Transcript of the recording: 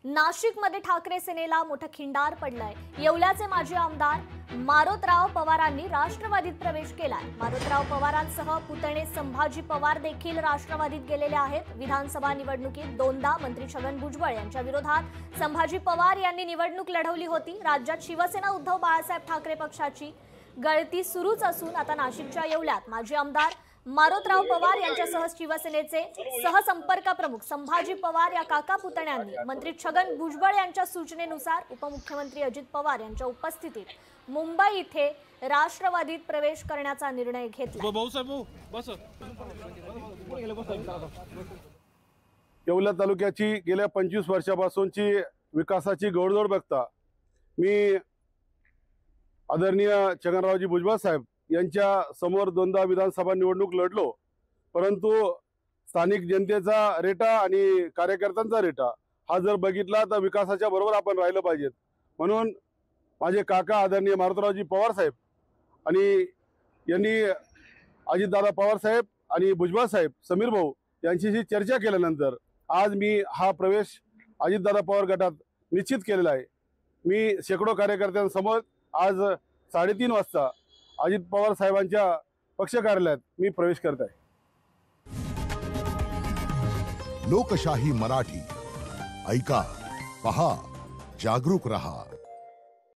नाशिकमध्ये ठाकरे सेनेला मोठं खिंडार पडलंय। येवल्याचे माजी आमदार मारोतराव पवारांनी राष्ट्रवादीत प्रवेश केलाय। मारोतराव पवारांसह पुतणे संभाजी पवार देखील राष्ट्रवादीत गेलेले आहेत। विधानसभा निवडणुकीत दोनदा मंत्री छगन भुजबळ यांच्या विरोधात संभाजी पवार यांनी निवडणूक लढवली होती। राज्यात शिवसेना उद्धव बाळासाहेब ठाकरे पक्षाची गळती सुरूच असून आता नाशिकच्या येवल्यात माजी आमदार मारोतराव पवार यांच्यासह शिवसेनेचे सहसंपर्क प्रमुख संभाजी पवार या काका पुतण्यांनी मंत्री छगन भुजबळ यांच्या सूचनेनुसार उपमुख्यमंत्री अजित पवार यांच्या उपस्थितीत मुंबई इथे राष्ट्रवादीत प्रवेश करण्याचा निर्णय घेतला। येवला तालुक्याची गेल्या 25 वर्षापासूनची विकासाची घोडदौड बघता मी आदरणीय छगनरावजी भुजबळ साहेब यांच्या समोर दोनदा विधानसभा निवडणूक लढलो, परंतु स्थानिक जनतेचा रेटा आणि कार्यकर्त्यांचा रेटा हा जर बघितला तर विकासाच्या बरोबर आपण राहिलं पाहिजे। म्हणून माझे काका आदरणीय मारुतरावजी पवार साहेब आणि यांनी अजितदादा पवार साहेब आणि भुजबळ साहेब समीर भाऊ यांच्याशी चर्चा केल्यानंतर आज मी हा प्रवेश अजितदादा पवार गटात निश्चित केलेला आहे। मी शेकडो कार्यकर्त्यांसमोर आज 3:30 वाजता अजित पवार साहेबांच्या पक्ष कार्यालयात मी प्रवेश करत आहे। लोकशाही मराठी ऐका, पहा, जागरूक रहा।